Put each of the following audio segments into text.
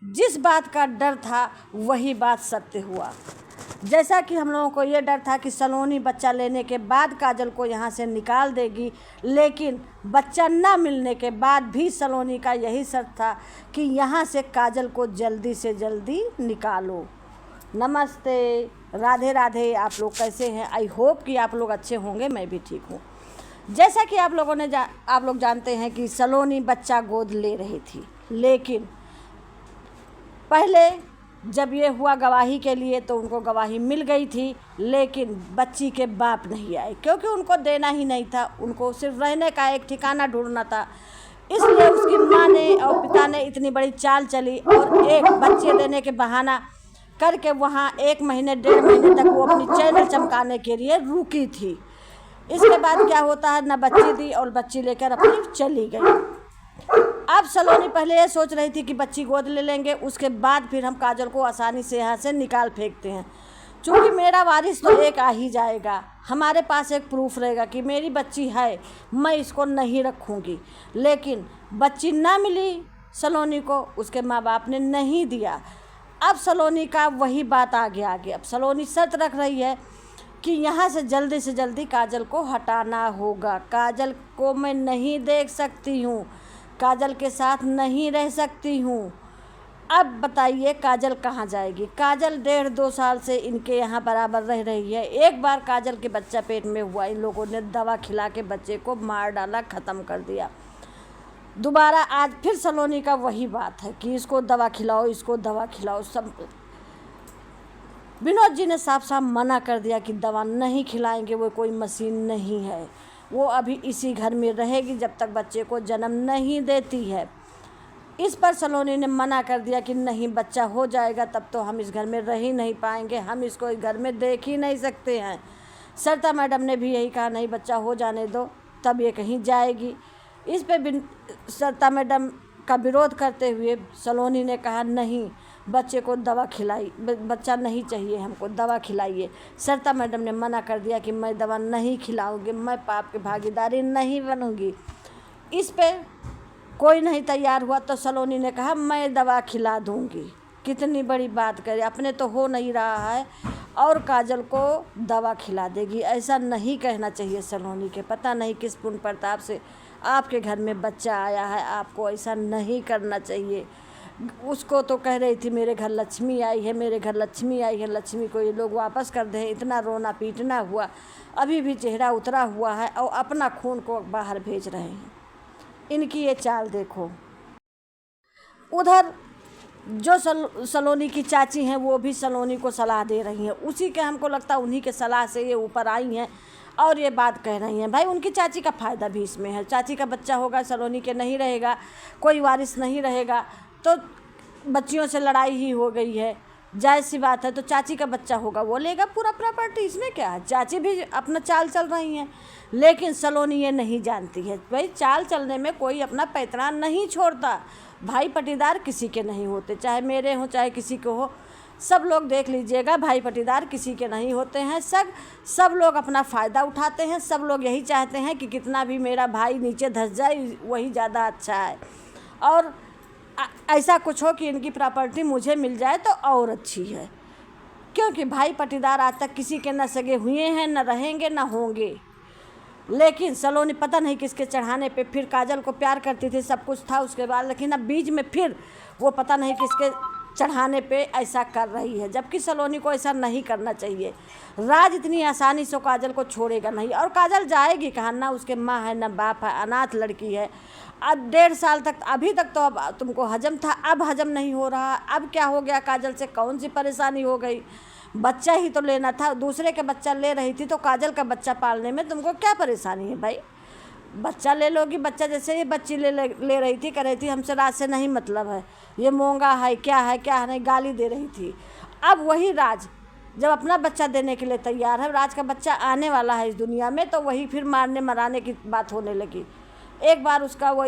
जिस बात का डर था वही बात सत्य हुआ। जैसा कि हम लोगों को ये डर था कि सलोनी बच्चा लेने के बाद काजल को यहाँ से निकाल देगी, लेकिन बच्चा ना मिलने के बाद भी सलोनी का यही शर्त था कि यहाँ से काजल को जल्दी से जल्दी निकालो। नमस्ते, राधे राधे। आप लोग कैसे हैं? आई होप कि आप लोग अच्छे होंगे, मैं भी ठीक हूँ। जैसा कि आप लोग जानते हैं कि सलोनी बच्चा गोद ले रही थी, लेकिन पहले जब ये हुआ गवाही के लिए तो उनको गवाही मिल गई थी, लेकिन बच्ची के बाप नहीं आए क्योंकि उनको देना ही नहीं था। उनको सिर्फ रहने का एक ठिकाना ढूंढना था। इसलिए उसकी माँ ने और पिता ने इतनी बड़ी चाल चली और एक बच्चे देने के बहाना करके वहाँ 1 महीने 1.5 महीने तक वो अपनी चैनल चमकाने के लिए रुकी थी। इसके बाद क्या होता है, ना बच्ची दी और बच्ची लेकर अपनी चली गई। अब सलोनी पहले ये सोच रही थी कि बच्ची गोद ले लेंगे, उसके बाद फिर हम काजल को आसानी से यहाँ से निकाल फेंकते हैं। चूँकि मेरा वारिस तो एक आ ही जाएगा, हमारे पास एक प्रूफ रहेगा कि मेरी बच्ची है, मैं इसको नहीं रखूँगी। लेकिन बच्ची ना मिली सलोनी को, उसके माँ बाप ने नहीं दिया। अब सलोनी का वही बात आगे। अब सलोनी शर्त रख रही है कि यहाँ से जल्दी काजल को हटाना होगा। काजल को मैं नहीं देख सकती हूँ, काजल के साथ नहीं रह सकती हूँ। अब बताइए काजल कहाँ जाएगी? काजल 1.5-2 साल से इनके यहाँ बराबर रह रही है। एक बार काजल के बच्चा पेट में हुआ, इन लोगों ने दवा खिला के बच्चे को मार डाला, ख़त्म कर दिया। दोबारा आज फिर सलोनी का वही बात है कि इसको दवा खिलाओ, इसको दवा खिलाओ। सब विनोद जी ने साफ साफ मना कर दिया कि दवा नहीं खिलाएंगे, वो कोई मशीन नहीं है, वो अभी इसी घर में रहेगी जब तक बच्चे को जन्म नहीं देती है। इस पर सलोनी ने मना कर दिया कि नहीं, बच्चा हो जाएगा तब तो हम इस घर में रह ही नहीं पाएंगे, हम इसको इस घर में देख ही नहीं सकते हैं। सरिता मैडम ने भी यही कहा, नहीं बच्चा हो जाने दो तब ये कहीं जाएगी। इस पे सरिता मैडम का विरोध करते हुए सलोनी ने कहा, नहीं बच्चे को दवा खिलाई, बच्चा नहीं चाहिए हमको, दवा खिलाइए। सरिता मैडम ने मना कर दिया कि मैं दवा नहीं खिलाऊंगी, मैं पाप की भागीदारी नहीं बनूंगी। इस पे कोई नहीं तैयार हुआ तो सलोनी ने कहा, मैं दवा खिला दूंगी। कितनी बड़ी बात करे, अपने तो हो नहीं रहा है और काजल को दवा खिला देगी। ऐसा नहीं कहना चाहिए सलोनी के। पता नहीं किस पुण्य प्रताप से आपके घर में बच्चा आया है, आपको ऐसा नहीं करना चाहिए। उसको तो कह रही थी मेरे घर लक्ष्मी आई है, मेरे घर लक्ष्मी आई है, लक्ष्मी को ये लोग वापस कर दें। इतना रोना पीटना हुआ, अभी भी चेहरा उतरा हुआ है और अपना खून को बाहर भेज रहे हैं। इनकी ये चाल देखो। उधर जो सलोनी की चाची हैं वो भी सलोनी को सलाह दे रही हैं। उसी के हमको लगता है उन्हीं के सलाह से ये ऊपर आई हैं और ये बात कह रही हैं। भाई उनकी चाची का फ़ायदा भी इसमें है। चाची का बच्चा होगा, सलोनी के नहीं रहेगा, कोई वारिस नहीं रहेगा तो बच्चियों से लड़ाई ही हो गई है, जायज़ सी बात है। तो चाची का बच्चा होगा, वो लेगा पूरा प्रॉपर्टी, इसमें क्या है। चाची भी अपना चाल चल रही हैं, लेकिन सलोनी ये नहीं जानती है। भाई चाल चलने में कोई अपना पैतरा नहीं छोड़ता। भाई पटीदार किसी के नहीं होते, चाहे मेरे हों चाहे किसी को हो। सब लोग देख लीजिएगा, भाई पटीदार किसी के नहीं होते हैं। सब लोग अपना फ़ायदा उठाते हैं। सब लोग यही चाहते हैं कि कितना भी मेरा भाई नीचे धंस जाए वही ज़्यादा अच्छा है, और ऐसा कुछ हो कि इनकी प्रॉपर्टी मुझे मिल जाए तो और अच्छी है। क्योंकि भाई पटीदार आज तक किसी के न सगे हुए हैं, न रहेंगे, न होंगे। लेकिन सलोनी पता नहीं किसके चढ़ाने पे फिर काजल को प्यार करती थी, सब कुछ था उसके बाद, लेकिन अब बीच में फिर वो पता नहीं किसके चढ़ाने पे ऐसा कर रही है, जबकि सलोनी को ऐसा नहीं करना चाहिए। राज इतनी आसानी से काजल को छोड़ेगा नहीं, और काजल जाएगी कहाँ, ना उसके माँ है ना बाप है, अनाथ लड़की है। अब 1.5 साल तक, अभी तक तो अब तुमको हजम था, अब हजम नहीं हो रहा। अब क्या हो गया, काजल से कौन सी परेशानी हो गई? बच्चा ही तो लेना था, दूसरे के बच्चा ले रही थी तो काजल का बच्चा पालने में तुमको क्या परेशानी है भाई? बच्चा ले लोगी। बच्चा जैसे ये बच्ची ले रही थी, कह रही थी हमसे राज से नहीं मतलब है, ये मोंगा है, क्या है क्या नहीं, गाली दे रही थी। अब वही राज जब अपना बच्चा देने के लिए तैयार है, राज का बच्चा आने वाला है इस दुनिया में, तो वही फिर मारने मराने की बात होने लगी। एक बार उसका वो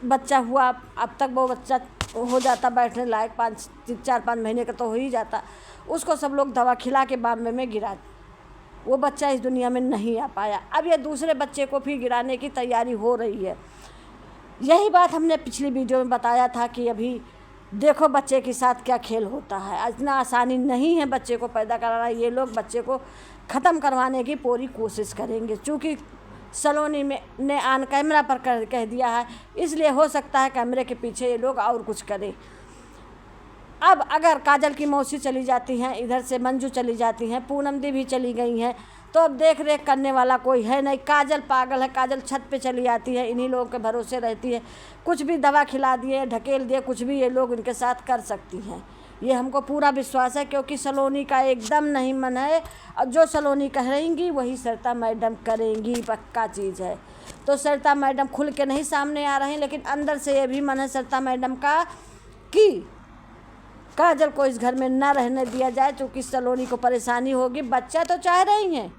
बच्चा हुआ, अब तक वो बच्चा हो जाता बैठने लायक, 4-5 महीने का तो हो ही जाता, उसको सब लोग दवा खिला के बाम्बे में गिरा, वो बच्चा इस दुनिया में नहीं आ पाया। अब ये दूसरे बच्चे को फिर गिराने की तैयारी हो रही है। यही बात हमने पिछली वीडियो में बताया था कि अभी देखो बच्चे के साथ क्या खेल होता है। इतना आसानी नहीं है बच्चे को पैदा कराना। ये लोग बच्चे को ख़त्म करवाने की पूरी कोशिश करेंगे। चूँकि सलोनी में ने ऑन कैमरा पर कह दिया है, इसलिए हो सकता है कैमरे के पीछे ये लोग और कुछ करें। अब अगर काजल की मौसी चली जाती हैं, इधर से मंजू चली जाती हैं, पूनम दी भी चली गई हैं, तो अब देख रेख करने वाला कोई है नहीं। काजल पागल है, काजल छत पे चली आती है, इन्हीं लोगों के भरोसे रहती है। कुछ भी दवा खिला दिए, ढकेल दिए, कुछ भी ये लोग इनके साथ कर सकती हैं। ये हमको पूरा विश्वास है, क्योंकि सलोनी का एकदम नहीं मन है। और जो सलोनी कह रहेंगी वही सरिता मैडम करेंगी, पक्का चीज़ है। तो सरिता मैडम खुल के नहीं सामने आ रही हैं, लेकिन अंदर से ये भी मन है सरिता मैडम का कि काजल को इस घर में ना रहने दिया जाए, क्योंकि सलोनी को परेशानी होगी। बच्चा तो चाह रही हैं,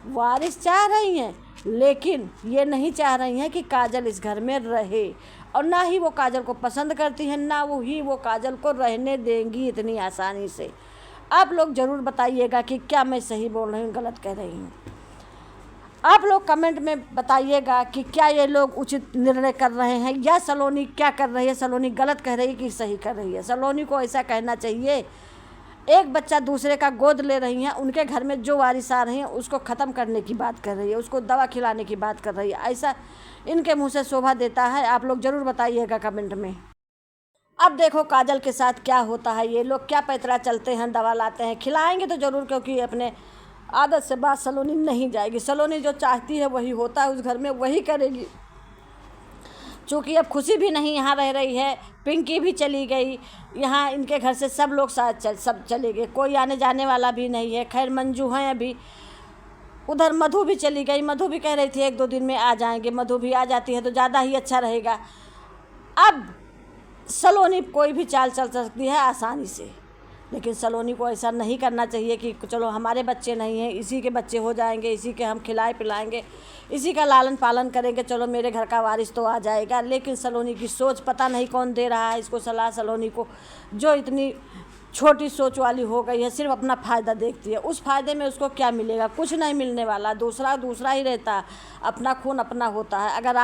वारिस चाह रही हैं, लेकिन ये नहीं चाह रही हैं कि काजल इस घर में रहे। और ना ही वो काजल को पसंद करती हैं, ना वो काजल को रहने देंगी इतनी आसानी से। आप लोग ज़रूर बताइएगा कि क्या मैं सही बोल रही हूँ, गलत कह रही हूँ। आप लोग कमेंट में बताइएगा कि क्या ये लोग उचित निर्णय कर रहे हैं, या सलोनी क्या कर रही है, सलोनी गलत कह रही है कि सही कर रही है। सलोनी को ऐसा कहना चाहिए, एक बच्चा दूसरे का गोद ले रही हैं, उनके घर में जो वारिस आ रही हैं उसको ख़त्म करने की बात कर रही है, उसको दवा खिलाने की बात कर रही है। ऐसा इनके मुंह से शोभा देता है। आप लोग ज़रूर बताइएगा कमेंट में। अब देखो काजल के साथ क्या होता है। ये लोग क्या पैतरा चलते हैं, दवा लाते हैं, खिलाएंगे तो ज़रूर, क्योंकि अपने आदत से बात सलोनी नहीं जाएगी। सलोनी जो चाहती है वही होता है उस घर में, वही करेगी। चूँकि अब खुशी भी नहीं यहाँ रह रही है, पिंकी भी चली गई, यहाँ इनके घर से सब लोग सब चले गए, कोई आने जाने वाला भी नहीं है। खैर मंजू हैं अभी, उधर मधु भी चली गई। मधु भी कह रही थी 1-2 दिन में आ जाएंगे, मधु भी आ जाती है तो ज़्यादा ही अच्छा रहेगा। अब सलोनी कोई भी चाल चल सकती है आसानी से, लेकिन सलोनी को ऐसा नहीं करना चाहिए कि चलो हमारे बच्चे नहीं हैं, इसी के बच्चे हो जाएंगे, इसी के हम खिलाए पिलाएंगे, इसी का लालन पालन करेंगे, चलो मेरे घर का वारिस तो आ जाएगा। लेकिन सलोनी की सोच पता नहीं कौन दे रहा है इसको सलाह, सलोनी को, जो इतनी छोटी सोच वाली हो गई है, सिर्फ अपना फ़ायदा देखती है। उस फ़ायदे में उसको क्या मिलेगा? कुछ नहीं मिलने वाला। दूसरा ही रहता है, अपना खून अपना होता है। अगर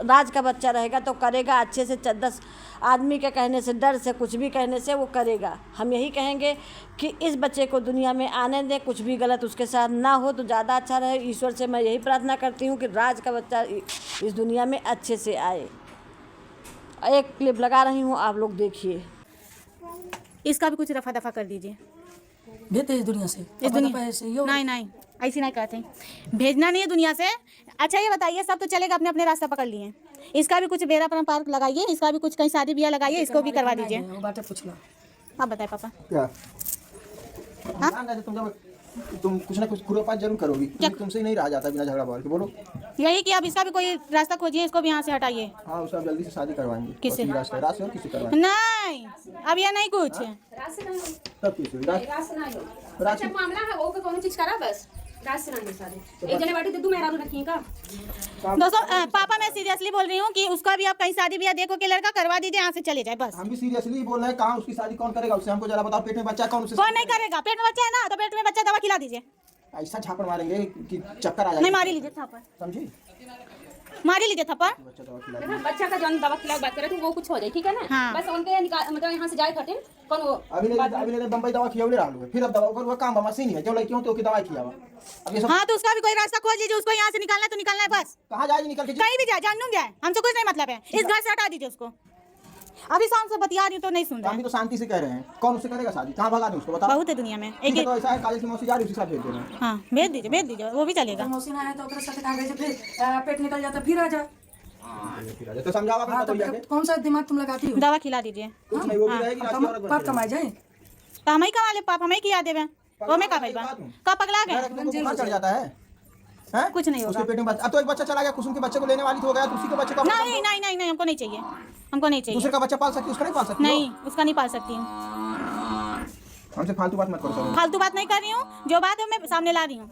राज का बच्चा रहेगा तो करेगा अच्छे से, 10 आदमी के कहने से, डर से, कुछ भी कहने से वो करेगा। हम यही कहेंगे कि इस बच्चे को दुनिया में आने दें, कुछ भी गलत उसके साथ ना हो तो ज़्यादा अच्छा रहे। ईश्वर से मैं यही प्रार्थना करती हूँ कि राज का बच्चा इस दुनिया में अच्छे से आए। एक क्लिप लगा रही हूँ, आप लोग देखिए। इसका भी कुछ रफा दफा कर दीजिए। भेजते इस दुनिया से, इस दुनिया से नहीं ऐसी नहीं कहते, भेजना नहीं है दुनिया से। अच्छा ये बताइए, सब तो चलेगा, अपने अपने रास्ता पकड़ लिए। इसका भी कुछ बेरा पर पार्क लगाइए, इसका भी कुछ कहीं शादी ब्याह लगाइए, इसको भी करवा दीजिए। वो बातें पूछना। आप बताए पापा। क्या तुम कुछ ना कुछ खुरापात जरूर करोगी, तुमसे ही नहीं रहा जाता बिना झगड़ा बाल के। बोलो यही कि अब इसका भी कोई रास्ता खोजिए, इसको भी यहाँ से हटाइए। हाँ, उसका जल्दी से शादी करवाएंगे। किससे? रास्ते और किसी करवाएंगे। नहीं अब ये नहीं कुछ तब किसी मामला है वो कौन चीज करा बस एक जने बाटी दे मेरा रखी का। दोस्तों पापा मैं सीरियसली बोल रही हूँ कि उसका भी आप कहीं शादी ब्याह देखो कि लड़का करवा दीजिए, यहाँ से चले जाए बस। हम भी सीरियसली बोल रहे हैं, कहाँ उसकी शादी कौन करेगा? उससे हमको जरा बताओ, पेट में बच्चा कौन? कौन नहीं करेगा? पेट में बच्चा है ना, तो पेट में बच्चा, दवा खिला दीजिए। ऐसा झापड़ मारेंगे कि चक्कर आ जाए। नहीं मारी लीजिए थप्पड़, समझी? मारी लीजिए थप्पड़। बच्चा का जन्म दवा खिला बात करे तो वो कुछ हो जाए, ठीक है ना? हाँ। बस उनके मतलब यहाँ से जाए खटिन कौन वो अभी ले बम्बई दवा खियावले रहा लोग, फिर अब दवा कर काम मशीन है, क्यों लड़कियों तो की दवाई खियावा। अब ये सब हाँ तो उसका भी कोई रास्ता खोज लीजिए, उसको यहाँ से निकालना है तो निकालना है बस। कहाँ जाएगी निकल के? कहीं भी जाए, जानूं जाए, हमसे कुछ नहीं मतलब है। इस घर से हटा दीजिए उसको। अभी शाम से बतिया रही हूँ तो नहीं सुन रहा हम भी है। तो शांति से कह रहे हैं, कौन उससे करेगा शादी? कहाँ भगा दें उसको, बताओ। बहुत है दुनिया में ठीक है, एक। तो ऐसा है, काजल की मौसी जा रही है, उसी के साथ भेज देना। हाँ भेज दीजिए वो भी चलेगा। मौसी ना है तो ओकरे साथे कागज फिर पेट निकल जाता, फिर आ जा। तो समझाओ अपने हाँ पतो तो भैया के। कौन सा दिमाग तुम लगाती हो? दवा खिला दीजिए। कुछ नहीं, वो भी रहेगी, रात की औरत बन पाप जाएगी। कमाए जाए। तो हम ही कमा ले, पाप हम ही किया देवे। वो में का भाई का पगला गए? रखने को बुखार चढ़ जाता है, हैं? कुछ नहीं होगा। उसके पेट में बच्चा, अब तो एक बच्चा चला गया, कुसुम के बच्चे को लेने वाली तो हो गया, तो उसी के बच्चे का नहीं हमको नहीं चाहिए, हमको नहीं चाहिए। दूसरे का बच्चा पाल सकती, उसका नहीं पाल सकती? नहीं उसका नहीं पाल सकती हूँ। हमसे फालतू बात मत करो। फालतू बात नहीं कर रही हूँ, जो बात है मैं सामने ला रही हूँ।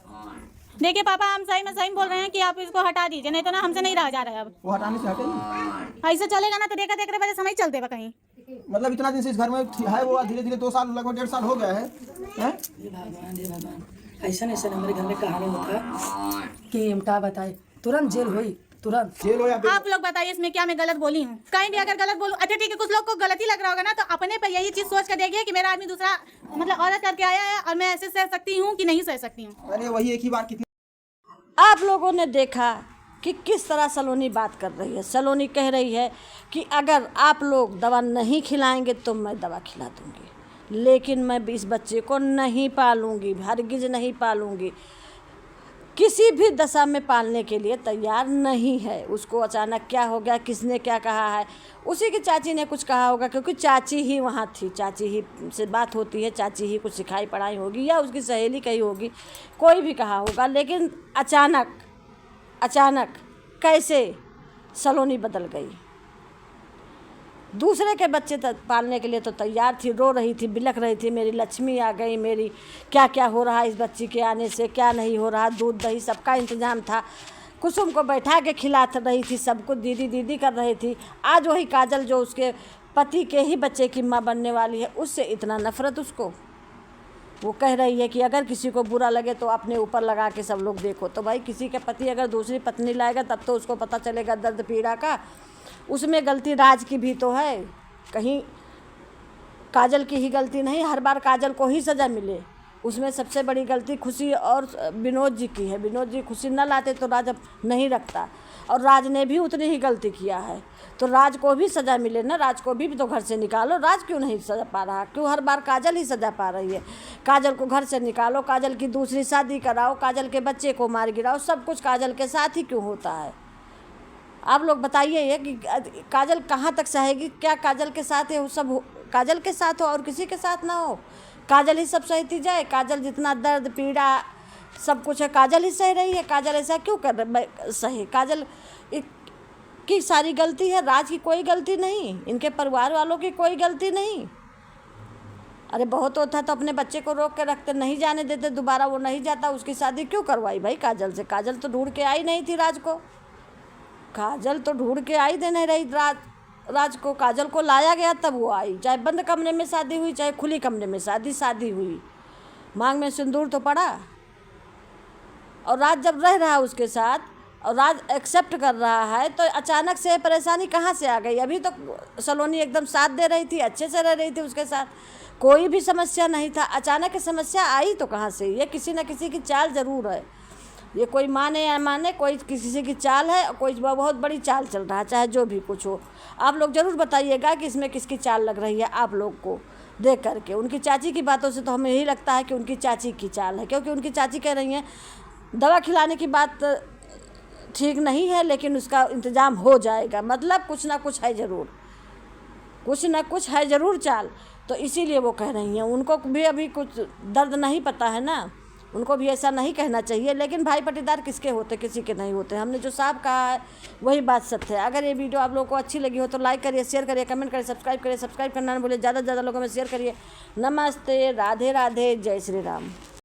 देखिए पापा हम सही में सही बोल रहे हैं कि आप इसको हटा दीजिए, नहीं तो ना हमसे नहीं रहा जा रहा है। अब वो हटाने से हटेगी? ऐसे चलेगा ना तो देखा देख रहे बजे समय चल देगा कहीं। मतलब इतना दिन से इस घर में है वो, धीरे धीरे 2 साल, लगभग 1.5 साल हो गया है, हैं? हे भगवान, ऐसा मेरे घर में कहानी होता कि इमटा बताए तुरंत जेल हुई तुरंत। जेल हो या बेल हो। आप लोग बताइए इसमें क्या मैं गलत बोली हूँ? कहीं भी अगर गलत बोलूँ, अच्छा ठीक है, कुछ लोग को गलत ही लग रहा होगा ना, तो अपने पे यही चीज सोच कर देखिए कि मेरा आदमी दूसरा मतलब औरत करके आया है और मैं ऐसे सह सकती हूँ कि नहीं सह सकती हूँ। अरे वही एक ही बार कितनी आप लोगों ने देखा कि किस तरह सलोनी बात कर रही है। सलोनी कह रही है कि अगर आप लोग दवा नहीं खिलाएंगे तो मैं दवा खिला दूंगी, लेकिन मैं इस बच्चे को नहीं पालूंगी, हरगिज नहीं पालूंगी, किसी भी दशा में पालने के लिए तैयार नहीं है। उसको अचानक क्या हो गया, किसने क्या कहा है, उसी की चाची ने कुछ कहा होगा, क्योंकि चाची ही वहाँ थी, चाची ही से बात होती है, चाची ही कुछ सिखाई पढ़ाई होगी या उसकी सहेली कही होगी, कोई भी कहा होगा। लेकिन अचानक कैसे सलोनी बदल गई। दूसरे के बच्चे पालने के लिए तो तैयार थी, रो रही थी, बिलख रही थी, मेरी लक्ष्मी आ गई, मेरी क्या क्या हो रहा है इस बच्ची के आने से, क्या नहीं हो रहा, दूध दही सबका इंतजाम था, कुसुम को बैठा के खिला रही थी, सबको दीदी दीदी कर रही थी। आज वही काजल जो उसके पति के ही बच्चे की माँ बनने वाली है, उससे इतना नफरत उसको। वो कह रही है कि अगर किसी को बुरा लगे तो अपने ऊपर लगा के सब लोग देखो। तो भाई किसी के पति अगर दूसरी पत्नी लाएगा तब तो उसको पता चलेगा दर्द पीड़ा का। उसमें गलती राज की भी तो है, कहीं काजल की ही गलती नहीं, हर बार काजल को ही सज़ा मिले। उसमें सबसे बड़ी गलती खुशी और विनोद जी की है। विनोद जी खुशी न लाते तो राज अब नहीं रखता, और राज ने भी उतनी ही गलती किया है, तो राज को भी सज़ा मिले ना। राज को भी तो घर से निकालो। राज क्यों नहीं सज़ा पा रहा, क्यों हर बार काजल ही सज़ा पा रही है? काजल को घर से निकालो, काजल की दूसरी शादी कराओ, काजल के बच्चे को मार गिराओ, सब कुछ काजल के साथ ही क्यों होता है? आप लोग बताइए ये कि काजल कहाँ तक सहेगी? क्या काजल के साथ है वो सब काजल के साथ हो और किसी के साथ ना हो? काजल ही सब सहती जाए। काजल जितना दर्द पीड़ा सब कुछ है काजल ही सह रही है। काजल ऐसा क्यों कर सहे? काजल की सारी गलती है, राज की कोई गलती नहीं, इनके परिवार वालों की कोई गलती नहीं। अरे बहुत होता तो अपने बच्चे को रोक के रखते, नहीं जाने देते, दोबारा वो नहीं जाता, उसकी शादी क्यों करवाई भाई काजल से? काजल तो ढूंढ के आई नहीं थी राज को, काजल तो ढूंढ के आई देने रही राज को। काजल को लाया गया तब वो आई, चाहे बंद कमरे में शादी हुई चाहे खुली कमरे में शादी हुई, मांग में सिंदूर तो पड़ा। और राज जब रह रहा उसके साथ और राज एक्सेप्ट कर रहा है, तो अचानक से परेशानी कहाँ से आ गई? अभी तो सलोनी एकदम साथ दे रही थी, अच्छे से रह रही थी उसके साथ, कोई भी समस्या नहीं था। अचानक समस्या आई तो कहाँ से? ये किसी न किसी की चाल ज़रूर है। ये कोई माने या माने, कोई किसी की चाल है, कोई बहुत बड़ी चाल चल रहा है, चाहे जो भी कुछ हो। आप लोग ज़रूर बताइएगा कि इसमें किसकी चाल लग रही है आप लोग को देख करके। उनकी चाची की बातों से तो हमें यही लगता है कि उनकी चाची की चाल है, क्योंकि उनकी चाची कह रही हैं दवा खिलाने की बात ठीक नहीं है, लेकिन उसका इंतज़ाम हो जाएगा। मतलब कुछ ना कुछ है ज़रूर, कुछ ना कुछ है ज़रूर चाल, तो इसीलिए वो कह रही हैं। उनको भी अभी कुछ दर्द नहीं पता है ना, उनको भी ऐसा नहीं कहना चाहिए। लेकिन भाई पटीदार किसके होते, किसी के नहीं होते। हमने जो साफ कहा है वही बात सत्य है। अगर ये वीडियो आप लोगों को अच्छी लगी हो तो लाइक करिए, शेयर करिए, कमेंट करिए, सब्सक्राइब करना ना भूलिए। ज़्यादा से ज़्यादा लोगों में शेयर करिए। नमस्ते, राधे राधे, जय श्री राम।